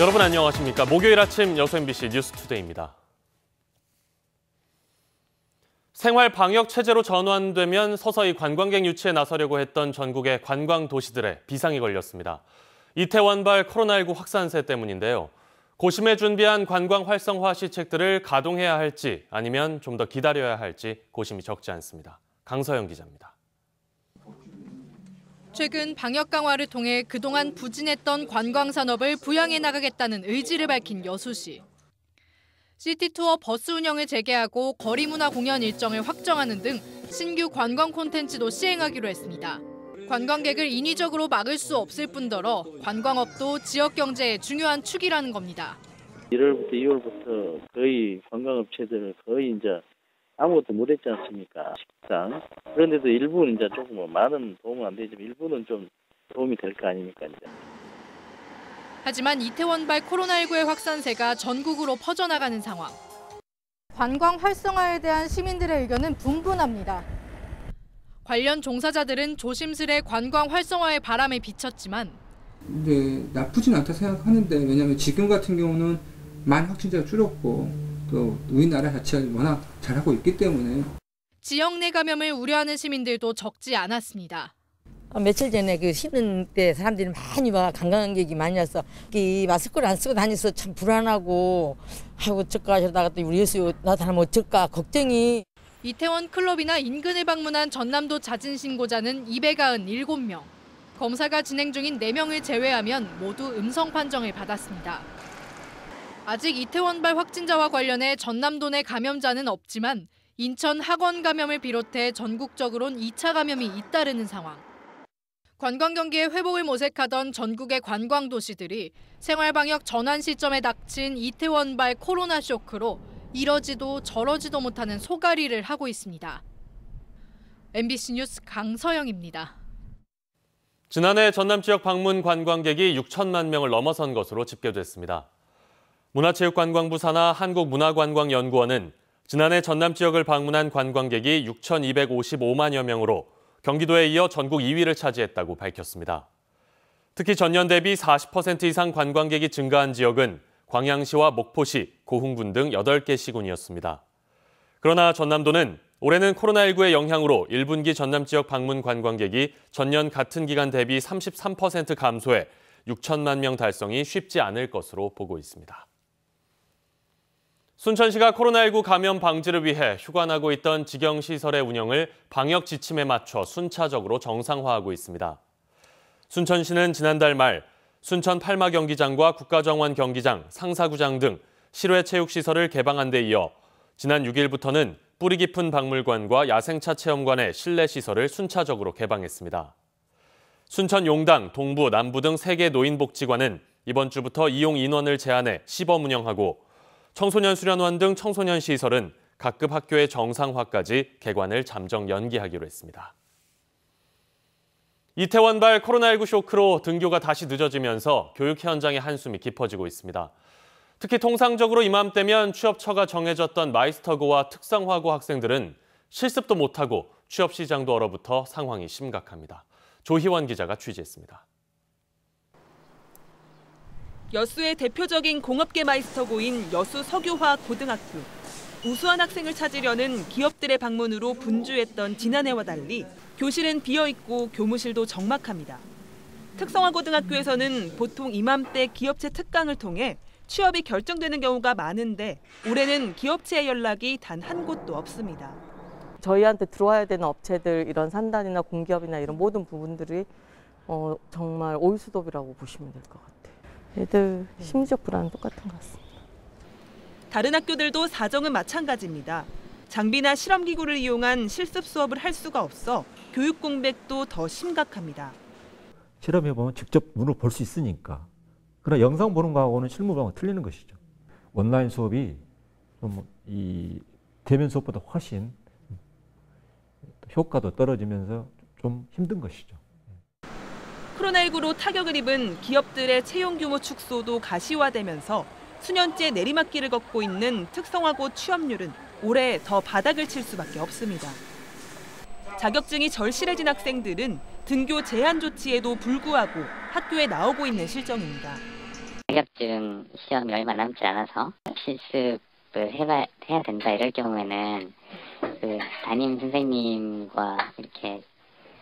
여러분 안녕하십니까. 목요일 아침 여수 MBC 뉴스투데이입니다. 생활 방역 체제로 전환되면 서서히 관광객 유치에 나서려고 했던 전국의 관광 도시들에 비상이 걸렸습니다. 이태원발 코로나19 확산세 때문인데요. 고심해 준비한 관광 활성화 시책들을 가동해야 할지 아니면 좀 더 기다려야 할지 고심이 적지 않습니다. 강서영 기자입니다. 최근 방역 강화를 통해 그동안 부진했던 관광 산업을 부양해 나가겠다는 의지를 밝힌 여수시. 시티투어 버스 운영을 재개하고 거리문화 공연 일정을 확정하는 등 신규 관광 콘텐츠도 시행하기로 했습니다. 관광객을 인위적으로 막을 수 없을 뿐더러 관광업도 지역 경제의 중요한 축이라는 겁니다. 1월부터 2월부터 거의 관광업체들 거의 이제 아무것도 못했지 않습니까? 식당. 그런데도 일부는 이제 조금 많은 도움은 안 되지만 일부는 좀 도움이 될 거 아닙니까? 이제. 하지만 이태원발 코로나19의 확산세가 전국으로 퍼져나가는 상황. 관광 활성화에 대한 시민들의 의견은 분분합니다. 관련 종사자들은 조심스레 관광 활성화의 바람에 비쳤지만 근데 나쁘진 않다 생각하는데 왜냐하면 지금 같은 경우는 많이 확진자가 줄었고 또 우리나라 자체가 워낙 잘하고 있기 때문에 지역 내 감염을 우려하는 시민들도 적지 않았습니다. 며칠 전에 그 쉬는 때 사람들이 많이 와 관광객이 많이 와서 이 마스크를 안 쓰고 다녀서 참 불안하고 하고 어쩔까 하다가 또 우리 예수 나타나면 어쩔까 걱정이. 이태원 클럽이나 인근을 방문한 전남도 자진 신고자는 297명. 검사가 진행 중인 4명을 제외하면 모두 음성 판정을 받았습니다. 아직 이태원발 확진자와 관련해 전남도 내 감염자는 없지만 인천 학원 감염을 비롯해 전국적으론 2차 감염이 잇따르는 상황. 관광 경기의 회복을 모색하던 전국의 관광 도시들이 생활방역 전환 시점에 닥친 이태원발 코로나 쇼크로 이러지도 저러지도 못하는 소가리를 하고 있습니다. MBC 뉴스 강서영입니다. 지난해 전남 지역 방문 관광객이 6천만 명을 넘어선 것으로 집계됐습니다. 문화체육관광부 산하 한국문화관광연구원은 지난해 전남 지역을 방문한 관광객이 6,255만여 명으로 경기도에 이어 전국 2위를 차지했다고 밝혔습니다. 특히 전년 대비 40% 이상 관광객이 증가한 지역은 광양시와 목포시, 고흥군 등 8개 시군이었습니다. 그러나 전남도는 올해는 코로나19의 영향으로 1분기 전남 지역 방문 관광객이 전년 같은 기간 대비 33% 감소해 6천만 명 달성이 쉽지 않을 것으로 보고 있습니다. 순천시가 코로나19 감염 방지를 위해 휴관하고 있던 직영시설의 운영을 방역 지침에 맞춰 순차적으로 정상화하고 있습니다. 순천시는 지난달 말 순천 팔마 경기장과 국가정원 경기장, 상사구장 등 실외 체육시설을 개방한 데 이어 지난 6일부터는 뿌리 깊은 박물관과 야생차 체험관의 실내 시설을 순차적으로 개방했습니다. 순천 용당, 동부, 남부 등 3개 노인복지관은 이번 주부터 이용 인원을 제한해 시범 운영하고 청소년 수련원 등 청소년 시설은 각급 학교의 정상화까지 개관을 잠정 연기하기로 했습니다. 이태원발 코로나19 쇼크로 등교가 다시 늦어지면서 교육 현장의 한숨이 깊어지고 있습니다. 특히 통상적으로 이맘때면 취업처가 정해졌던 마이스터고와 특성화고 학생들은 실습도 못하고 취업 시장도 얼어붙어 상황이 심각합니다. 조희원 기자가 취재했습니다. 여수의 대표적인 공업계 마이스터고인 여수 석유화학 고등학교. 우수한 학생을 찾으려는 기업들의 방문으로 분주했던 지난해와 달리 교실은 비어있고 교무실도 적막합니다. 특성화고등학교에서는 보통 이맘때 기업체 특강을 통해 취업이 결정되는 경우가 많은데 올해는 기업체의 연락이 단 한 곳도 없습니다. 저희한테 들어와야 되는 업체들, 이런 산단이나 공기업이나 이런 모든 부분들이 정말 올수도비라고 보시면 될 것 같아요. 애들 심리적 불안은 똑같은 것 같습니다. 다른 학교들도 사정은 마찬가지입니다. 장비나 실험기구를 이용한 실습 수업을 할 수가 없어 교육 공백도 더 심각합니다. 실험해보면 직접 눈으로 볼 수 있으니까. 그러나 영상 보는 거하고는 실무 보는 거 틀리는 것이죠. 온라인 수업이 이 대면 수업보다 훨씬 효과도 떨어지면서 좀 힘든 것이죠. 코로나19로 타격을 입은 기업들의 채용 규모 축소도 가시화되면서 수년째 내리막길을 걷고 있는 특성화고 취업률은 올해 더 바닥을 칠 수밖에 없습니다. 자격증이 절실해진 학생들은 등교 제한 조치에도 불구하고 학교에 나오고 있는 실정입니다. 자격증 시험이 얼마 남지 않아서 실습을 해야 된다 이럴 경우에는 그 담임 선생님과 이렇게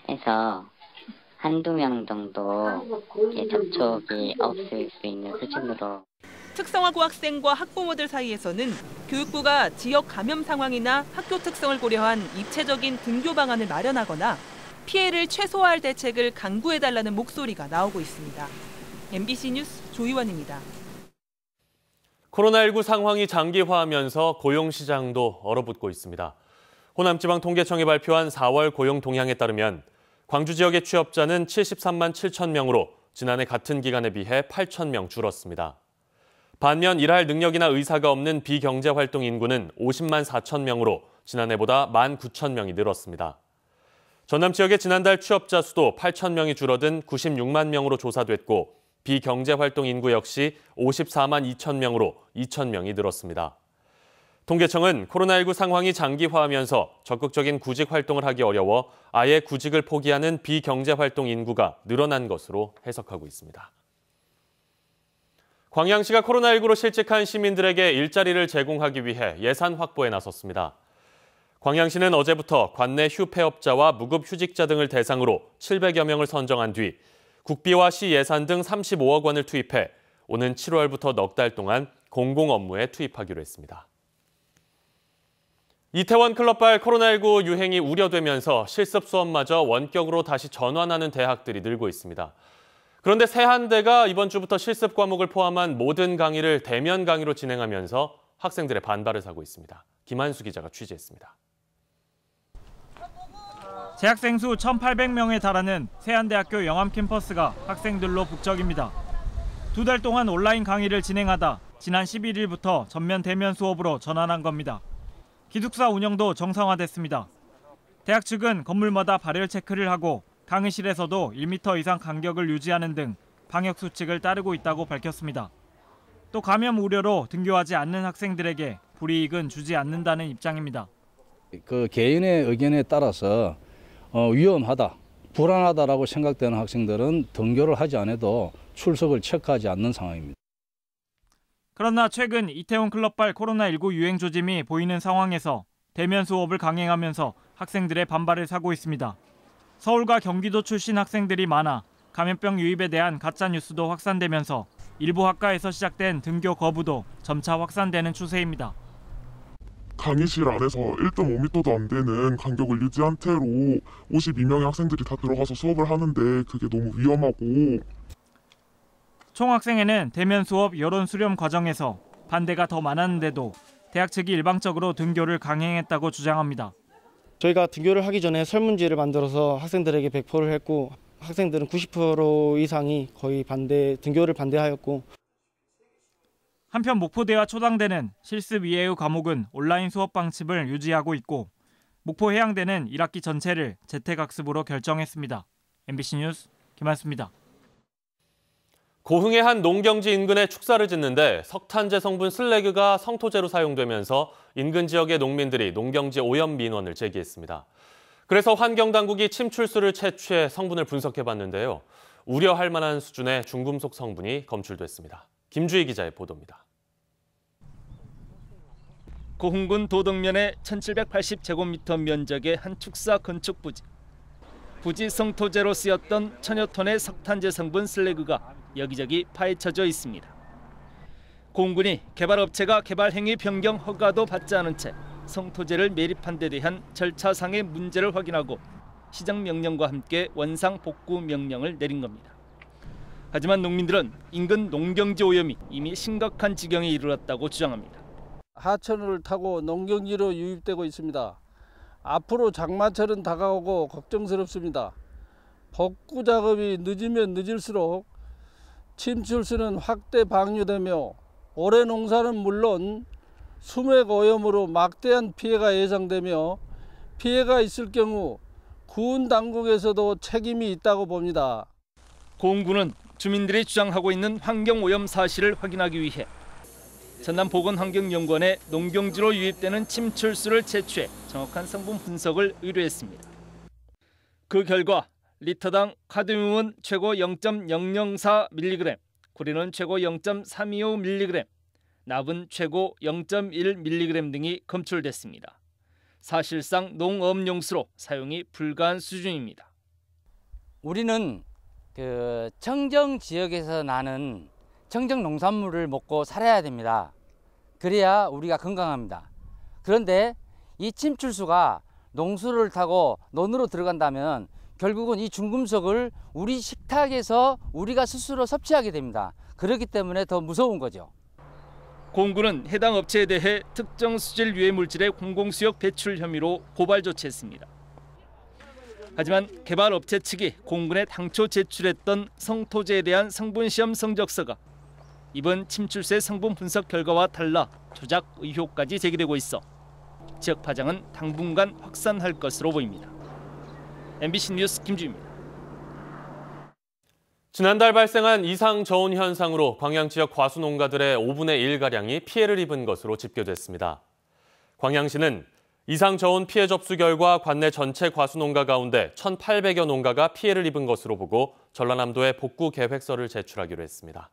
해서 한두 명 정도 접촉이 없을 수 있는 수준으로. 특성화고 학생과 학부모들 사이에서는 교육부가 지역 감염 상황이나 학교 특성을 고려한 입체적인 등교 방안을 마련하거나 피해를 최소화할 대책을 강구해달라는 목소리가 나오고 있습니다. MBC 뉴스 조희원입니다. 코로나19 상황이 장기화하면서 고용시장도 얼어붙고 있습니다. 호남지방 통계청이 발표한 4월 고용 동향에 따르면 광주 지역의 취업자는 73만 7천 명으로 지난해 같은 기간에 비해 8천 명 줄었습니다. 반면 일할 능력이나 의사가 없는 비경제활동 인구는 50만 4천 명으로 지난해보다 1만 9천 명이 늘었습니다. 전남 지역의 지난달 취업자 수도 8천 명이 줄어든 96만 명으로 조사됐고 비경제활동 인구 역시 54만 2천 명으로 2천 명이 늘었습니다. 통계청은 코로나19 상황이 장기화하면서 적극적인 구직 활동을 하기 어려워 아예 구직을 포기하는 비경제활동 인구가 늘어난 것으로 해석하고 있습니다. 광양시가 코로나19로 실직한 시민들에게 일자리를 제공하기 위해 예산 확보에 나섰습니다. 광양시는 어제부터 관내 휴폐업자와 무급휴직자 등을 대상으로 700여 명을 선정한 뒤 국비와 시 예산 등 35억 원을 투입해 오는 7월부터 넉 달 동안 공공 업무에 투입하기로 했습니다. 이태원 클럽발 코로나19 유행이 우려되면서 실습 수업마저 원격으로 다시 전환하는 대학들이 늘고 있습니다. 그런데 세한대가 이번 주부터 실습 과목을 포함한 모든 강의를 대면 강의로 진행하면서 학생들의 반발을 사고 있습니다. 김한수 기자가 취재했습니다. 재학생 수 1,800명에 달하는 세한대학교 영암 캠퍼스가 학생들로 북적입니다. 2달 동안 온라인 강의를 진행하다 지난 11일부터 전면 대면 수업으로 전환한 겁니다. 기숙사 운영도 정상화됐습니다. 대학 측은 건물마다 발열 체크를 하고 강의실에서도 1m 이상 간격을 유지하는 등 방역 수칙을 따르고 있다고 밝혔습니다. 또 감염 우려로 등교하지 않는 학생들에게 불이익은 주지 않는다는 입장입니다. 그 개인의 의견에 따라서 위험하다, 불안하다라고 생각되는 학생들은 등교를 하지 않아도 출석을 체크하지 않는 상황입니다. 그러나 최근 이태원 클럽발 코로나19 유행 조짐이 보이는 상황에서 대면 수업을 강행하면서 학생들의 반발을 사고 있습니다. 서울과 경기도 출신 학생들이 많아 감염병 유입에 대한 가짜 뉴스도 확산되면서 일부 학과에서 시작된 등교 거부도 점차 확산되는 추세입니다. 강의실 안에서 1.5m도 안 되는 간격을 유지한 채로 52명의 학생들이 다 들어가서 수업을 하는데 그게 너무 위험하고. 총학생회는 대면 수업 여론 수렴 과정에서 반대가 더 많았는데도 대학 측이 일방적으로 등교를 강행했다고 주장합니다. 저희가 등교를 하기 전에 설문지를 만들어서 학생들에게 배포를 했고 학생들은 90% 이상이 거의 등교를 반대하였고. 한편 목포대와 초당대는 실습 이외의 과목은 온라인 수업 방침을 유지하고 있고 목포해양대는 1학기 전체를 재택학습으로 결정했습니다. MBC 뉴스 김한수입니다. 고흥의 한 농경지 인근에 축사를 짓는데 석탄재 성분 슬래그가 성토재로 사용되면서 인근 지역의 농민들이 농경지 오염 민원을 제기했습니다. 그래서 환경당국이 침출수를 채취해 성분을 분석해봤는데요. 우려할 만한 수준의 중금속 성분이 검출됐습니다. 김주희 기자의 보도입니다. 고흥군 도덕면의 1780제곱미터 면적의 한 축사 건축 부지. 부지 성토재로 쓰였던 천여 톤의 석탄재 성분 슬래그가 여기저기 파헤쳐져 있습니다. 고흥군이 개발업체가 개발 행위 변경 허가도 받지 않은 채 성토재를 매립한 데 대한 절차상의 문제를 확인하고 시정 명령과 함께 원상 복구 명령을 내린 겁니다. 하지만 농민들은 인근 농경지 오염이 이미 심각한 지경에 이르렀다고 주장합니다. 하천을 타고 농경지로 유입되고 있습니다. 앞으로 장마철은 다가오고 걱정스럽습니다. 복구 작업이 늦으면 늦을수록 침출수는 확대 방류되며 올해 농사는 물론 수맥 오염으로 막대한 피해가 예상되며 피해가 있을 경우 군 당국에서도 책임이 있다고 봅니다. 고흥군은 주민들이 주장하고 있는 환경오염 사실을 확인하기 위해 전남보건환경연구원에 농경지로 유입되는 침출수를 채취해 정확한 성분 분석을 의뢰했습니다. 그 결과 리터당 카드뮴은 최고 0.004mg, 구리는 최고 0.325mg, 납은 최고 0.1mg 등이 검출됐습니다. 사실상 농업용수로 사용이 불가한 수준입니다. 우리는 그 청정 지역에서 나는 청정 농산물을 먹고 살아야 됩니다. 그래야 우리가 건강합니다. 그런데 이 침출수가 농수를 타고 논으로 들어간다면 결국은 이 중금속을 우리 식탁에서 우리가 스스로 섭취하게 됩니다. 그렇기 때문에 더 무서운 거죠. 공군은 해당 업체에 대해 특정 수질 유해 물질의 공공수역 배출 혐의로 고발 조치했습니다. 하지만 개발 업체 측이 공군에 당초 제출했던 성토제에 대한 성분 시험 성적서가 이번 침출수의 성분 분석 결과와 달라 조작 의혹까지 제기되고 있어 지역 파장은 당분간 확산할 것으로 보입니다. MBC 뉴스 김주입니다. 지난달 발생한 이상 저온 현상으로 광양 지역 과수 농가들의 5분의 1가량이 피해를 입은 것으로 집계됐습니다. 광양시는 이상 저온 피해 접수 결과 관내 전체 과수 농가 가운데 1,800여 농가가 피해를 입은 것으로 보고 전라남도에 복구 계획서를 제출하기로 했습니다.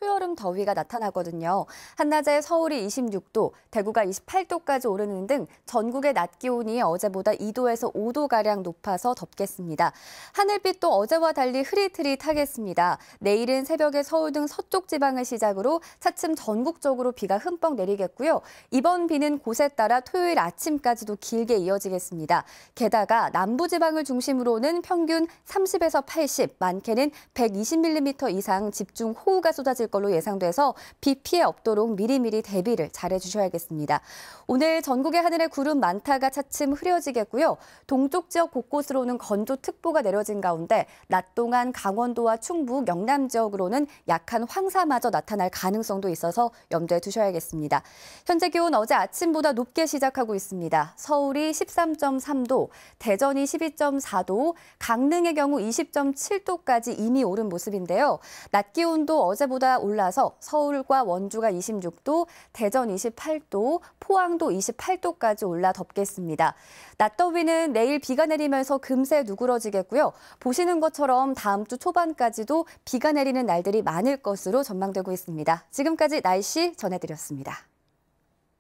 초여름 더위가 나타나거든요. 한낮에 서울이 26도, 대구가 28도까지 오르는 등 전국의 낮 기온이 어제보다 2도에서 5도가량 높아서 덥겠습니다. 하늘빛도 어제와 달리 흐릿흐릿하겠습니다. 내일은 새벽에 서울 등 서쪽 지방을 시작으로 차츰 전국적으로 비가 흠뻑 내리겠고요. 이번 비는 곳에 따라 토요일 아침까지도 길게 이어지겠습니다. 게다가 남부지방을 중심으로는 평균 30에서 80, 많게는 120mm 이상 집중 호우가 쏟아질 걸로 예상돼서 비 피해 없도록 미리미리 대비를 잘해주셔야겠습니다. 오늘 전국의 하늘에 구름 많다가 차츰 흐려지겠고요. 동쪽 지역 곳곳으로는 건조특보가 내려진 가운데 낮 동안 강원도와 충북, 영남 지역으로는 약한 황사마저 나타날 가능성도 있어서 염두에 두셔야겠습니다. 현재 기온 어제 아침보다 높게 시작하고 있습니다. 서울이 13.3도, 대전이 12.4도, 강릉의 경우 20.7도까지 이미 오른 모습인데요. 낮 기온도 어제보다 올라서 서울과 원주가 26도, 대전 28도, 포항도 28도까지 올라 덥겠습니다. 낮 더위는 내일 비가 내리면서 금세 누그러지겠고요. 보시는 것처럼 다음 주 초반까지도 비가 내리는 날들이 많을 것으로 전망되고 있습니다. 지금까지 날씨 전해드렸습니다.